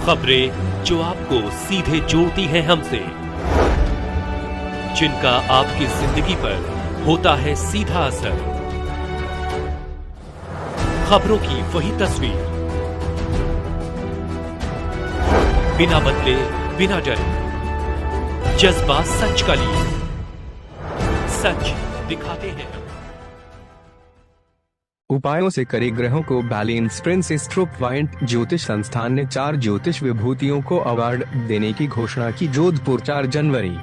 खबरें जो आपको सीधे जोड़ती हैं हमसे, जिनका आपकी जिंदगी पर होता है सीधा असर। खबरों की वही तस्वीर, बिना बदले बिना डरे, जज्बा सच का लिए, सच दिखाते हैं। उपायों से करे ग्रहों को बैलेंस। प्रिंस एस्ट्रो पॉइंट ज्योतिष संस्थान ने 4 ज्योतिष विभूतियों को अवार्ड देने की घोषणा की। जोधपुर 4 जनवरी।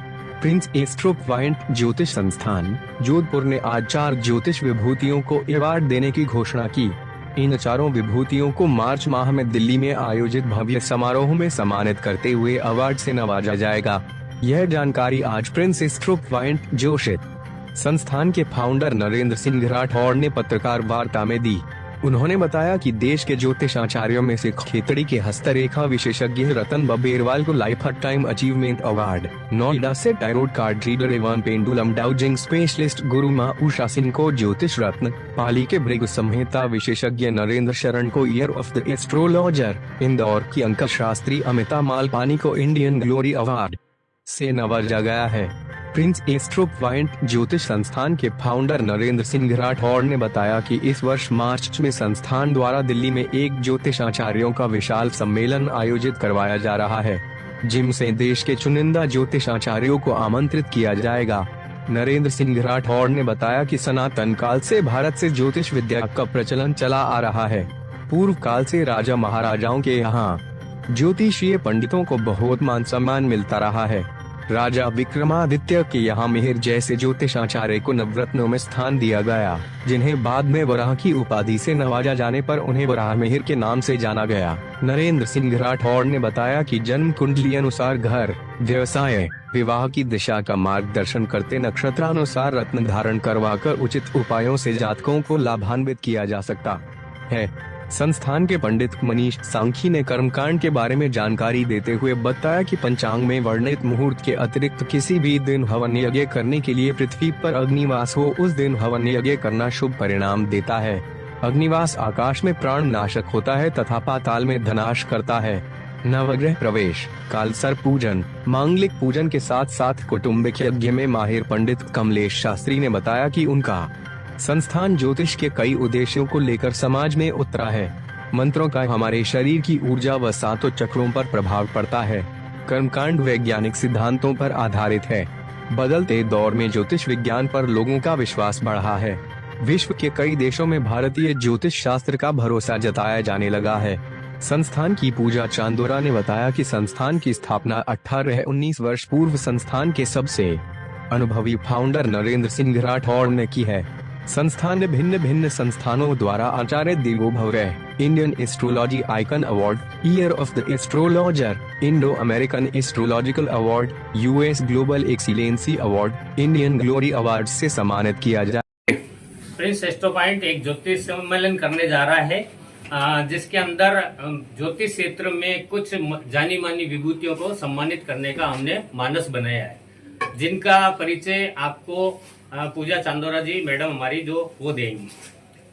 प्रिंस एस्ट्रो पॉइंट ज्योतिष संस्थान जोधपुर ने आज 4 ज्योतिष विभूतियों को अवार्ड देने की घोषणा की। इन चारों विभूतियों को मार्च माह में दिल्ली में आयोजित भव्य समारोह में सम्मानित करते हुए अवार्ड से नवाजा जाएगा। यह जानकारी आज प्रिंस एस्ट्रो पॉइंट ज्योतिष संस्थान के फाउंडर नरेंद्र सिंह राठौड़ ने पत्रकार वार्ता में दी। उन्होंने बताया कि देश के ज्योतिष आचार्यों में से खेतड़ी के हस्तरेखा विशेषज्ञ रतन बबेरवाल को life time achievement award, Noida से टैरोट कार्ड रीडर एवं पेंडुलम डाउजिंग स्पेशलिस्ट गुरु माँ उषा सिंह को ज्योतिष रत्न, पाली के भृगु संहिता विशेषज्ञ नरेंद्र शरण को year of the astrologer, Indore की अंक शास्त्री अमिता मालपानी को इंडियन ग्लोरी अवार्ड से नवाजा गया है। प्रिंस एस्ट्रो पॉइंट ज्योतिष संस्थान के फाउंडर नरेंद्र सिंह राठौड़ ने बताया कि इस वर्ष मार्च में संस्थान द्वारा दिल्ली में एक ज्योतिष आचार्यों का विशाल सम्मेलन आयोजित करवाया जा रहा है, जिनसे देश के चुनिंदा ज्योतिष आचार्यों को आमंत्रित किया जाएगा। नरेंद्र सिंह राठौड़ ने बताया कि सनातन काल से भारत से ज्योतिष विद्या का प्रचलन चला आ रहा है। पूर्व काल से राजा महाराजाओं के यहाँ ज्योतिषीय पंडितों को बहुत मान सम्मान मिलता रहा है। राजा विक्रमादित्य के यहाँ मिहिर जैसे ज्योतिष आचार्य को नवरत्नों में स्थान दिया गया, जिन्हें बाद में वराह की उपाधि से नवाजा जाने पर उन्हें वराह मिहिर के नाम से जाना गया। नरेंद्र सिंह राठौड़ ने बताया कि जन्म कुंडली अनुसार घर, व्यवसाय, विवाह की दिशा का मार्गदर्शन करते नक्षत्रानुसार रत्न धारण करवाकर उचित उपायों से जातकों को लाभान्वित किया जा सकता है। संस्थान के पंडित मनीष सांखी ने कर्मकांड के बारे में जानकारी देते हुए बताया कि पंचांग में वर्णित मुहूर्त के अतिरिक्त किसी भी दिन हवन यज्ञ करने के लिए पृथ्वी पर अग्निवास हो, उस दिन हवन यज्ञ करना शुभ परिणाम देता है। अग्निवास आकाश में प्राण नाशक होता है तथा पाताल में धनाश करता है। नवग्रह प्रवेश, कालसर्प पूजन, मांगलिक पूजन के साथ साथ कौटुंबिक यज्ञ में माहिर पंडित कमलेश शास्त्री ने बताया कि उनका संस्थान ज्योतिष के कई उद्देश्यों को लेकर समाज में उतरा है। मंत्रों का हमारे शरीर की ऊर्जा व 7 चक्रों पर प्रभाव पड़ता है। कर्मकांड वैज्ञानिक सिद्धांतों पर आधारित है। बदलते दौर में ज्योतिष विज्ञान पर लोगों का विश्वास बढ़ा है। विश्व के कई देशों में भारतीय ज्योतिष शास्त्र का भरोसा जताया जाने लगा है। संस्थान की पूजा चांदोरा ने बताया कि संस्थान की स्थापना 18-19 वर्ष पूर्व संस्थान के सबसे अनुभवी फाउंडर नरेंद्र सिंह राठौड़ ने की है। संस्थान ने भिन्न भिन्न संस्थानों द्वारा आचार्य देवोभव, Indian astrology icon award, year of the astrologer, Indo American astrological award, US global excellency award, Indian glory award से सम्मानित किया जाए। प्रिंस एस्ट्रो पॉइंट एक ज्योतिष सम्मेलन करने जा रहा है, जिसके अंदर ज्योतिष क्षेत्र में कुछ जानी मानी विभूतियों को सम्मानित करने का हमने मानस बनाया है, जिनका परिचय आपको पूजा चांदोरा जी मैडम हमारी जो वो देंगी।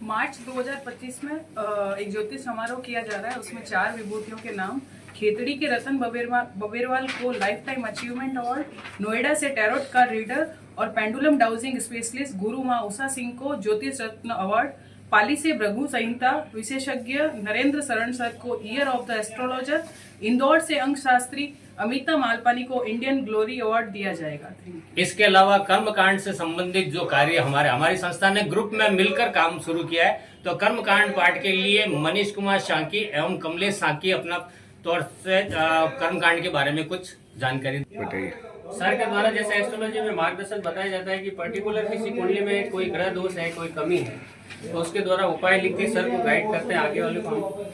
मार्च 2025 में एक ज्योतिष समारोह किया जा रहा है। उसमें 4 विभूतियों के नाम, खेतड़ी के रतन बबेरवाल को life time achievement award, Noida से टैरोट कार्ड रीडर और पेंडुलम डाउजिंग स्पेशलिस्ट गुरु माँ उषा सिंह को ज्योतिष रत्न अवार्ड, पाली से भृगु संहिता विशेषज्ञ नरेंद्र शरण सर को year of the astrologer, Indore से अंक शास्त्री अमिता मालपानी को इंडियन ग्लोरी अवार्ड दिया जाएगा। इसके अलावा कर्मकांड से संबंधित जो कार्य हमारी संस्था ने ग्रुप में मिलकर काम शुरू किया है, तो कर्मकांड पाठ के लिए मनीष कुमार सांकी एवं कमलेश सांकी अपना तौर से कर्मकांड के बारे में कुछ जानकारी बताइए। सर के द्वारा जैसे एस्ट्रोलॉजी में मार्गदर्शन बताया जाता है कि पर्टिकुलर किसी कुंडली में कोई ग्रह दोष है, कोई कमी है, तो उसके द्वारा उपाय लिख के सर को गाइड करते हैं आगे वाले को।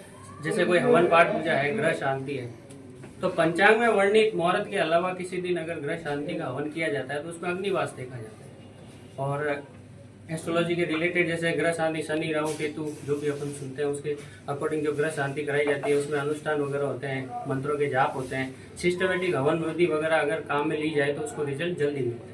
जैसे कोई हवन पाठ पूजा है, ग्रह शांति है, तो पंचांग में वर्णित मुहूर्त के अलावा किसी दिन अगर ग्रह शांति का हवन किया जाता है तो उसमें अग्निवास देखा जाता है। और एस्ट्रोलॉजी के रिलेटेड जैसे ग्रह शांति, शनि राहु केतु जो भी अपन सुनते हैं उसके अकॉर्डिंग जो ग्रह शांति कराई जाती है, उसमें अनुष्ठान वगैरह होते हैं, मंत्रों के जाप होते हैं, सिस्टमेटिक हवन विधि वगैरह अगर काम में ली जाए तो उसको रिजल्ट जल्दी मिलता है।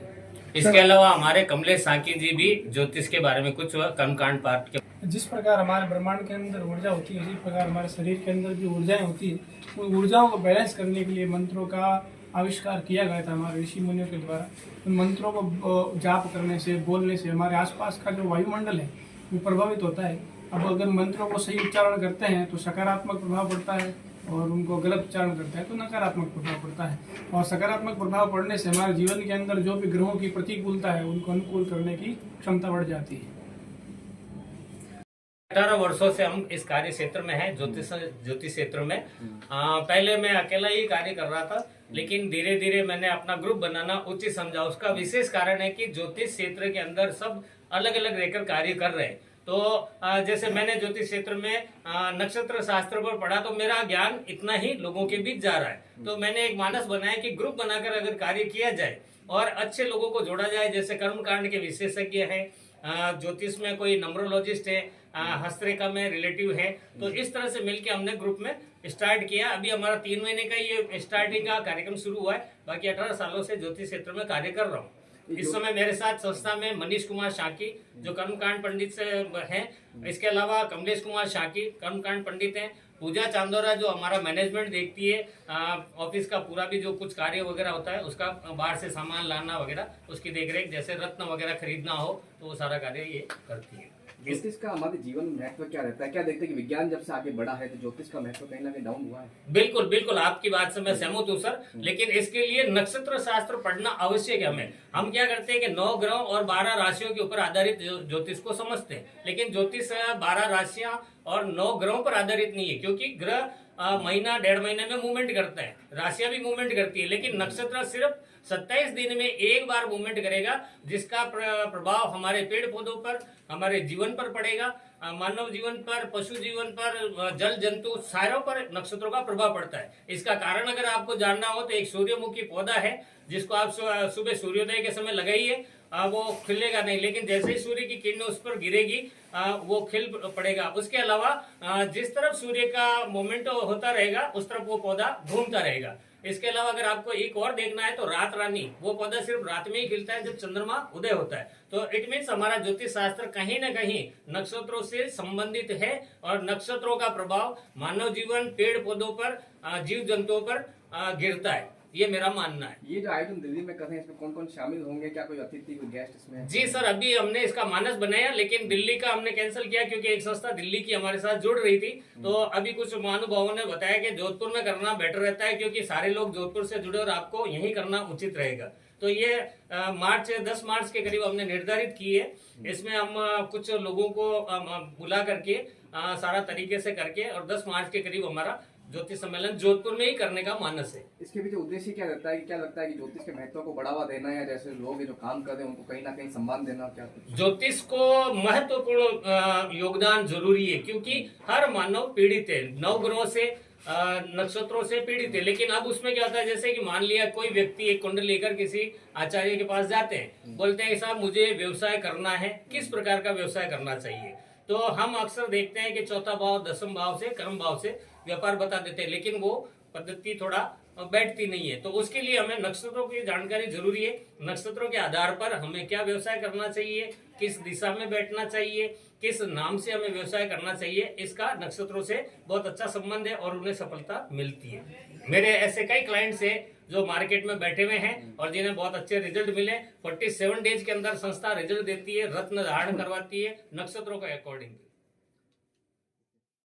इसके अलावा हमारे कमलेश सांकी जी भी ज्योतिष के बारे में कुछ कर्मकांड पाठ के जिस प्रकार हमारे ब्रह्मांड के अंदर ऊर्जा होती है, उसी प्रकार हमारे शरीर के अंदर भी ऊर्जाएं होती है। उन ऊर्जाओं को बैलेंस करने के लिए मंत्रों का आविष्कार किया गया था हमारे ऋषि मुनियों के द्वारा। उन मंत्रों को जाप करने से, बोलने से हमारे आसपास का जो वायुमंडल है वो प्रभावित होता है। अब अगर मंत्रों को सही उच्चारण करते हैं तो सकारात्मक प्रभाव पड़ता है, और उनको गलत उच्चारण करते हैं तो नकारात्मक प्रभाव पड़ता है। और सकारात्मक प्रभाव पड़ने से हमारे जीवन के अंदर जो भी ग्रहों की प्रतिकूलता है उनको अनुकूल करने की क्षमता बढ़ जाती है। 18 वर्षों से हम इस कार्य क्षेत्र में हैं, ज्योतिष क्षेत्र में। पहले मैं अकेला ही कार्य कर रहा था, लेकिन धीरे धीरे मैंने अपना ग्रुप बनाना उचित समझा। उसका विशेष कारण है कि ज्योतिष क्षेत्र के अंदर सब अलग अलग रहकर कार्य कर रहे हैं। तो जैसे मैंने ज्योतिष क्षेत्र में नक्षत्र शास्त्र पर पढ़ा, तो मेरा ज्ञान इतना ही लोगों के बीच जा रहा है। तो मैंने एक मानस बनाया कि ग्रुप बनाकर अगर कार्य किया जाए और अच्छे लोगों को जोड़ा जाए, जैसे कर्मकांड के विशेषज्ञ हैं, ज्योतिष में कोई नंबरोलॉजिस्ट है, हस्तरेखा में रिलेटिव है, तो इस तरह से मिलकर हमने ग्रुप में स्टार्ट किया। अभी हमारा 3 महीने का ये स्टार्टिंग का कार्यक्रम शुरू हुआ है। बाकी 18 सालों से ज्योतिष क्षेत्र में कार्य कर रहा हूँ। इस समय मेरे साथ संस्था में मनीष कुमार शाकी जो कर्मकांड पंडित से हैं, इसके अलावा कमलेश कुमार शाकी कर्मकांड पंडित हैं, पूजा चांदोरा जो हमारा मैनेजमेंट देखती है, ऑफिस का पूरा भी जो कुछ कार्य वगैरह होता है उसका बाहर से सामान लाना वगैरह, उसकी देखरेख, जैसे रत्न वगैरह खरीदना हो तो वो सारा कार्य ये करती है। ज्योतिष का हमारे जीवन में महत्व क्या रहता है? क्या देखते हैं कि विज्ञान जब से आगे बढ़ा है तो ज्योतिष का महत्व कहीं ना कहीं डाउन हुआ है? बिल्कुल बिल्कुल, आपकी बात से मैं सहमत हूँ सर, लेकिन इसके लिए नक्षत्र शास्त्र पढ़ना आवश्यक है। हम क्या करते हैं कि 9 ग्रहों और 12 राशियों के ऊपर आधारित ज्योतिष को समझते हैं, लेकिन ज्योतिष 12 राशियां और 9 ग्रहों पर आधारित नहीं है, क्योंकि ग्रह महीना 1.5 महीने में मूवमेंट करता है, राशियां भी मूवमेंट करती है, लेकिन नक्षत्र सिर्फ 27 दिन में एक बार मूवमेंट करेगा, जिसका प्रभाव हमारे पेड़ पौधों पर, हमारे जीवन पर पड़ेगा, मानव जीवन पर, पशु जीवन पर, जल जंतु सारों पर नक्षत्रों का प्रभाव पड़ता है। इसका कारण अगर आपको जानना हो तो एक सूर्यमुखी पौधा है जिसको आप सुबह सूर्योदय के समय लगाइए, वो खिलेगा नहीं, लेकिन जैसे ही सूर्य की किरण उस पर गिरेगी वो खिल पड़ेगा। उसके अलावा जिस तरफ सूर्य का मोमेंट होता रहेगा उस तरफ वो पौधा घूमता रहेगा। इसके अलावा अगर आपको एक और देखना है तो रात रानी, वो पौधा सिर्फ रात में ही खिलता है जब चंद्रमा उदय होता है। तो इट मीन्स हमारा ज्योतिष शास्त्र कहीं ना कहीं नक्षत्रों से संबंधित है, और नक्षत्रों का प्रभाव मानव जीवन, पेड़ पौधों पर, जीव जंतुओं पर गिरता है, ये मेरा मानना है। ये जो आयोजन दिल्ली में कर रहे हैं इसमें कौन कौन शामिल होंगे? क्या कोई अतिथि, कोई गेस्ट इसमें? जी सर, अभी हमने इसका मानस बनाया, लेकिन दिल्ली का हमने कैंसिल किया क्योंकि एक संस्था दिल्ली की हमारे साथ जुड़ रही थी। तो अभी कुछ महानुभावों ने बताया कि जोधपुर में करना बेटर रहता है, क्योंकि सारे लोग जोधपुर से जुड़े और आपको यही करना उचित रहेगा। तो ये 10 मार्च के करीब हमने निर्धारित की है। इसमें हम कुछ लोगों को बुला करके सारा तरीके से करके, और 10 मार्च के करीब हमारा ज्योतिष सम्मेलन जोधपुर में ही करने का मानस है। इसके पीछे उद्देश्य क्या रहता है? क्या लगता है कि ज्योतिष के महत्व को बढ़ावा देना, या जैसे लोग जो काम कर रहे हैं उनको कहीं ना कहीं सम्मान देना? क्या ज्योतिष को महत्वपूर्ण योगदान जरूरी है, क्योंकि हर मानव पीड़ित है, 9 ग्रहों से, नक्षत्रों से पीड़ित है। लेकिन अब उसमें क्या होता है, जैसे कि मान लिया कोई व्यक्ति एक कुंडली लेकर किसी आचार्य के पास जाते हैं, बोलते हैं कि साहब मुझे व्यवसाय करना है, किस प्रकार का व्यवसाय करना चाहिए? तो हम अक्सर देखते हैं कि चौथा भाव, 10वें भाव से, कर्म भाव से व्यापार बता देते हैं, लेकिन वो पद्धति थोड़ा बैठती नहीं है। तो उसके लिए हमें नक्षत्रों की जानकारी जरूरी है। नक्षत्रों के आधार पर हमें क्या व्यवसाय करना चाहिए, किस दिशा में बैठना चाहिए, किस नाम से हमें व्यवसाय करना चाहिए, इसका नक्षत्रों से बहुत अच्छा संबंध है और उन्हें सफलता मिलती है। मेरे ऐसे कई क्लाइंट्स हैं जो मार्केट में बैठे हुए हैं और जिन्हें बहुत अच्छे रिजल्ट मिले। 47 डेज के अंदर संस्था रिजल्ट देती है, रत्न धारण करवाती है नक्षत्रों के अकॉर्डिंग।